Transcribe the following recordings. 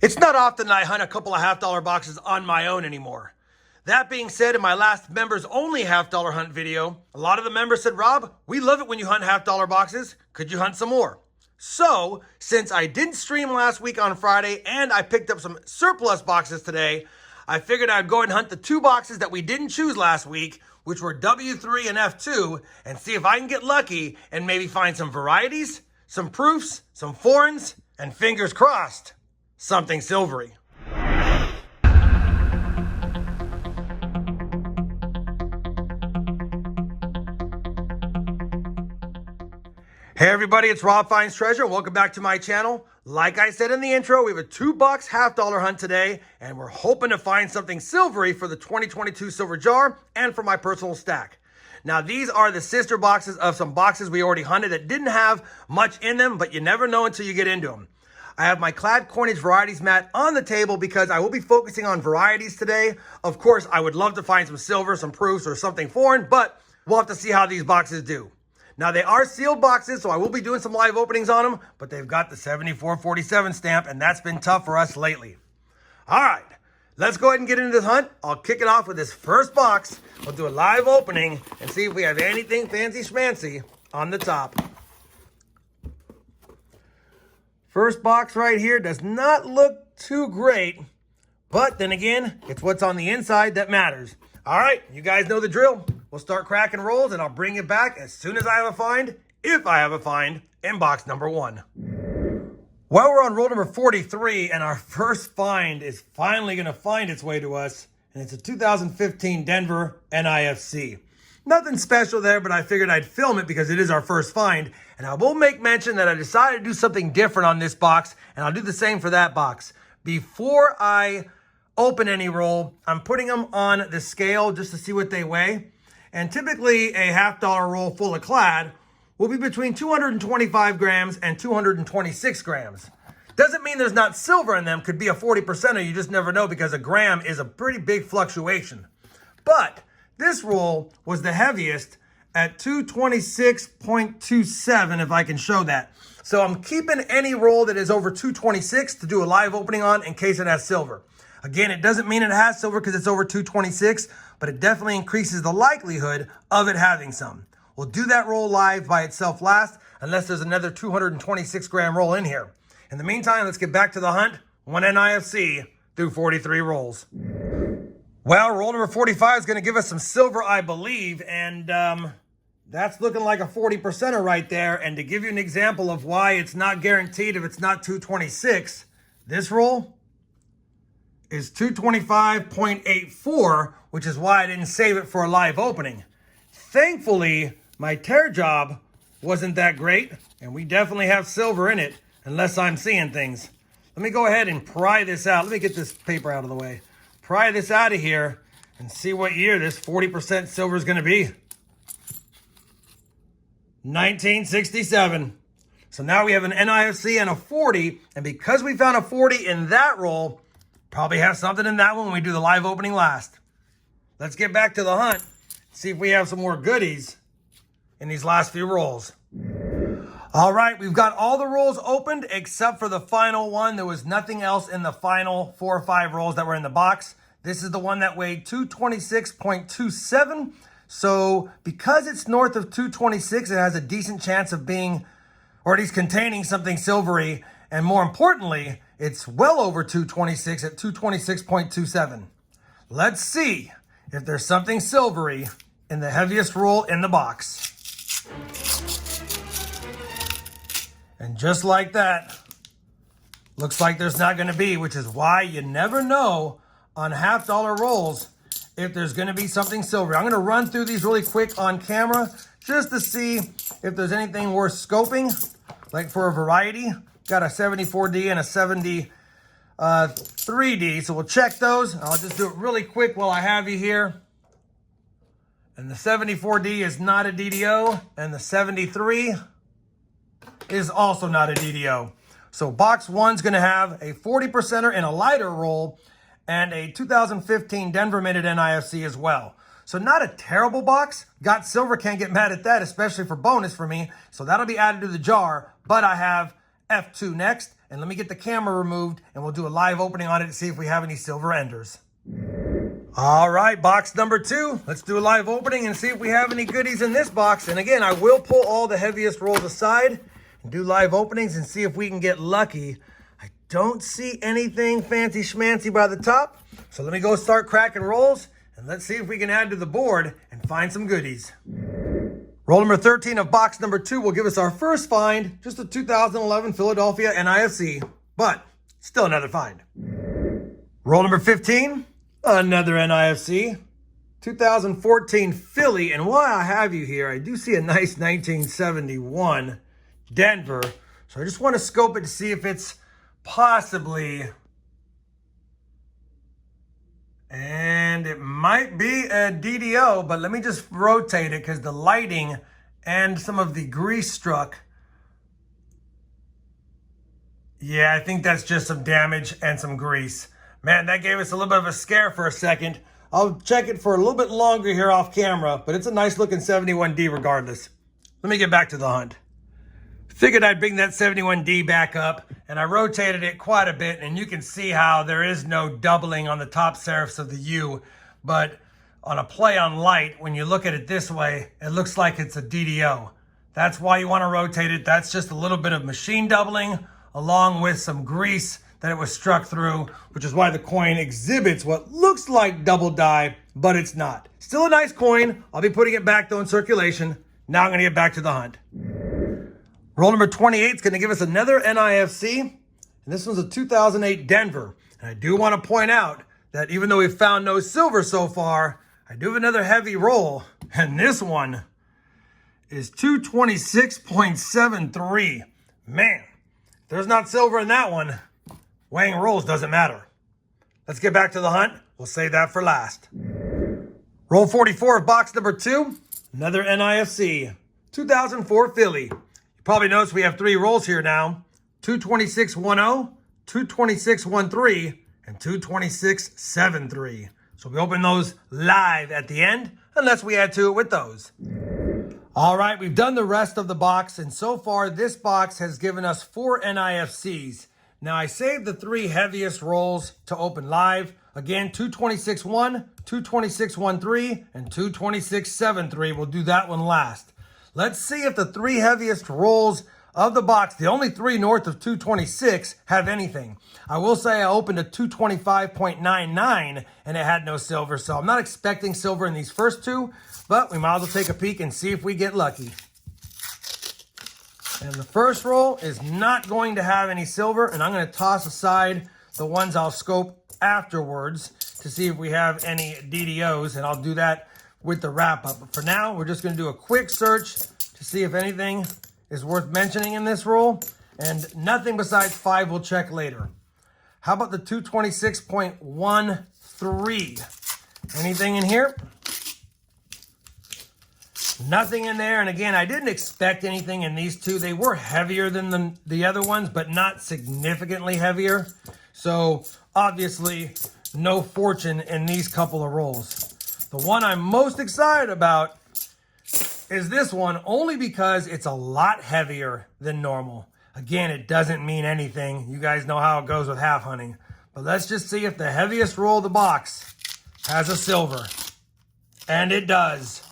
It's not often that I hunt a couple of $half boxes on my own anymore. That being said, in my last members only $half hunt video, a lot of the members said, Rob, we love it when you hunt $half boxes. Could you hunt some more? So, since I didn't stream last week on Friday and I picked up some surplus boxes today, I figured I'd go and hunt the two boxes that we didn't choose last week, which were W3 and F2, and see if I can get lucky and maybe find some varieties, some proofs, some foreigns, and fingers crossed, something silvery. Hey everybody, it's RobFindsTreasure. Welcome back to my channel. Like I said in the intro, we have a $2 $half hunt today, and we're hoping to find something silvery for the 2022 silver jar and for my personal stack. Now, these are the sister boxes of some boxes we already hunted that didn't have much in them, but you never know until you get into them. I have my clad coinage varieties mat on the table because I will be focusing on varieties today. Of course, I would love to find some silver, some proofs, or something foreign, but we'll have to see how these boxes do. Now, they are sealed boxes, so I will be doing some live openings on them, but they've got the 7447 stamp, and that's been tough for us lately. All right, let's go ahead and get into this hunt. I'll kick it off with this first box. We'll do a live opening and see if we have anything fancy schmancy on the top. First box right here does not look too great, but then again, it's what's on the inside that matters. All right, you guys know the drill. We'll start cracking rolls, and I'll bring it back as soon as I have a find, if I have a find, in box number one. Well, we're on roll number 43, and our first find is finally going to find its way to us, and it's a 2015 Denver NIFC. Nothing special there, but I figured I'd film it because it is our first find, and I will make mention that I decided to do something different on this box, and I'll do the same for that box. Before I open any roll, I'm putting them on the scale just to see what they weigh. And typically a $half roll full of clad will be between 225 grams and 226 grams. Doesn't mean there's not silver in them. Could be a 40%er. You just never know because a gram is a pretty big fluctuation. But this roll was the heaviest at 226.27, if I can show that. So I'm keeping any roll that is over 226 to do a live opening on in case it has silver. Again, it doesn't mean it has silver because it's over 226, but it definitely increases the likelihood of it having some. We'll do that roll live by itself last, unless there's another 226 gram roll in here. In the meantime, let's get back to the hunt. One NIFC through 43 rolls. Well, roll number 45 is going to give us some silver, I believe, and that's looking like a 40%er right there. And to give you an example of why it's not guaranteed if it's not 226, this roll is 225.84, which is why I didn't save it for a live opening. Thankfully, my tear job wasn't that great, and we definitely have silver in it, unless I'm seeing things. Let me go ahead and pry this out. Let me get this paper out of the way. Pry this out of here and see what year this 40% silver is going to be. 1967. So now we have an NIFC and a 40, and because we found a 40 in that roll, probably have something in that one when we do the live opening last. Let's get back to the hunt, see if we have some more goodies in these last few rolls. All right, we've got all the rolls opened except for the final one. There was nothing else in the final 4 or 5 rolls that were in the box. This is the one that weighed 226.27. So because it's north of 226, it has a decent chance of being, or at least containing something silvery. And more importantly, it's well over 226 at 226.27. Let's see if there's something silvery in the heaviest roll in the box. And just like that, looks like there's not going to be, which is why you never know on $half rolls if there's going to be something silvery. I'm going to run through these really quick on camera just to see if there's anything worth scoping, like for a variety. Got a 74D and a 73D, so we'll check those. I'll just do it really quick while I have you here. And the 74D is not a DDO, and the 73 is also not a DDO. So box one's gonna have a 40%er in a lighter roll and a 2015 Denver Minute NIFC as well. So not a terrible box. Got silver, can't get mad at that, especially for bonus for me. So that'll be added to the jar, but I have F2 next, and let me get the camera removed and we'll do a live opening on it to see if we have any silver enders. All right, box number 2. Let's do a live opening and see if we have any goodies in this box. And again, I will pull all the heaviest rolls aside and do live openings and see if we can get lucky. I don't see anything fancy schmancy by the top. So let me go start cracking rolls and let's see if we can add to the board and find some goodies. Roll number 13 of box number 2 will give us our first find, just a 2011 Philadelphia NIFC, but still another find. Roll number 15, another NIFC, 2014 Philly, and while I have you here, I do see a nice 1971 Denver, so I just want to scope it to see if it's possibly, and it might be a DDO, but let me just rotate it because the lighting and some of the grease struck. Yeah, I think that's just some damage and some grease. Man, that gave us a little bit of a scare for a second. I'll check it for a little bit longer here off camera, but it's a nice looking 71D regardless. Let me get back to the hunt. Figured I'd bring that 71D back up, and I rotated it quite a bit, and you can see how there is no doubling on the top serifs of the U, but on a play on light, when you look at it this way, it looks like it's a DDO. That's why you want to rotate it. That's just a little bit of machine doubling along with some grease that it was struck through, which is why the coin exhibits what looks like double die, but it's not. Still a nice coin. I'll be putting it back though in circulation. Now I'm going to get back to the hunt. Roll number 28 is going to give us another NIFC, and this one's a 2008 Denver. And I do want to point out that even though we've found no silver so far, I do have another heavy roll, and this one is 226.73. Man, if there's not silver in that one, weighing rolls doesn't matter. Let's get back to the hunt. We'll save that for last. Roll 44 of box number 2, another NIFC, 2004 Philly. Probably notice we have 3 rolls here now, 226.10, 226.13, and 226.73. So we open those live at the end, unless we add to it with those. All right, we've done the rest of the box, and so far this box has given us 4 NIFCs. Now I saved the 3 heaviest rolls to open live. Again, 226.1, 226.13, and 226.73. We'll do that one last. Let's see if the 3 heaviest rolls of the box, the only 3 north of 226, have anything. I will say I opened a 225.99 and it had no silver, so I'm not expecting silver in these first 2, but we might as well take a peek and see if we get lucky. And the first roll is not going to have any silver, and I'm going to toss aside the ones I'll scope afterwards to see if we have any DDOs, and I'll do that with the wrap up. But for now, we're just going to do a quick search to see if anything is worth mentioning in this roll, and nothing besides 5 we'll check later. How about the 226.13? Anything in here? Nothing in there. And again, I didn't expect anything in these 2. They were heavier than the other ones, but not significantly heavier. So obviously no fortune in these couple of rolls. The one I'm most excited about is this one, only because it's a lot heavier than normal. Again, it doesn't mean anything. You guys know how it goes with half hunting. But let's just see if the heaviest roll of the box has a silver. And it does.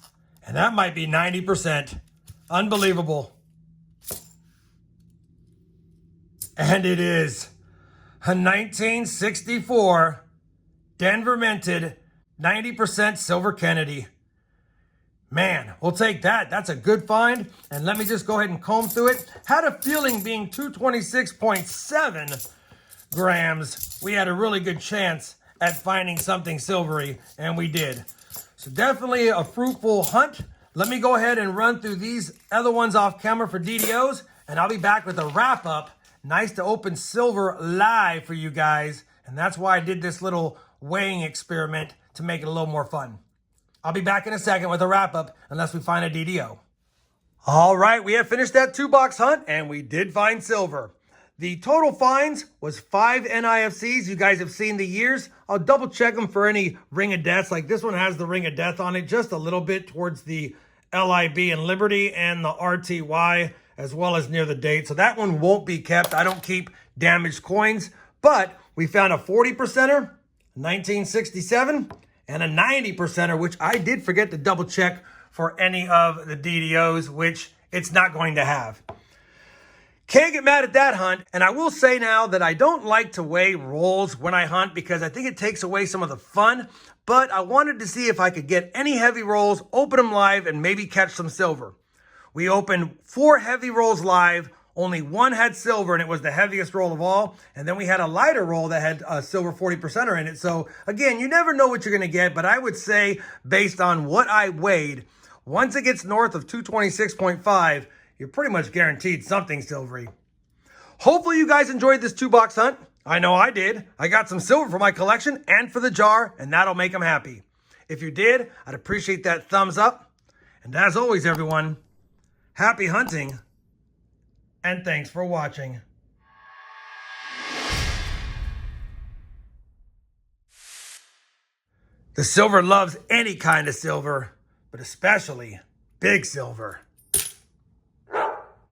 And that might be 90%. Unbelievable. And it is a 1964 Denver minted 90% silver Kennedy. Man, we'll take that. That's a good find. And let me just go ahead and comb through it. Had a feeling being 226.7 grams, we had a really good chance at finding something silvery, and we did. So definitely a fruitful hunt. Let me go ahead and run through these other ones off camera for DDOs, and I'll be back with a wrap up. Nice to open silver live for you guys. And that's why I did this little weighing experiment to make it a little more fun. I'll be back in a second with a wrap up unless we find a DDO. All right, we have finished that 2-box hunt and we did find silver. The total finds was 5 NIFCs. You guys have seen the years. I'll double check them for any ring of deaths. Like this one has the ring of death on it just a little bit towards the LIB and Liberty and the RTY as well as near the date. So that one won't be kept. I don't keep damaged coins, but we found a 40%er, 1967, and a 90%er, which I did forget to double check for any of the DDOs, which it's not going to have. Can't get mad at that hunt, and I will say now that I don't like to weigh rolls when I hunt because I think it takes away some of the fun, but I wanted to see if I could get any heavy rolls, open them live, and maybe catch some silver. We opened 4 heavy rolls live, only 1 had silver, and it was the heaviest roll of all, and then we had a lighter roll that had a silver 40%er in it. So again, you never know what you're going to get, but I would say based on what I weighed, once it gets north of 226.5, you're pretty much guaranteed something silvery. Hopefully you guys enjoyed this 2-box hunt. I know I did. I got some silver for my collection and for the jar, and that'll make them happy. If you did, I'd appreciate that thumbs up. And as always, everyone, happy hunting, and thanks for watching. The silver loves any kind of silver, but especially big silver.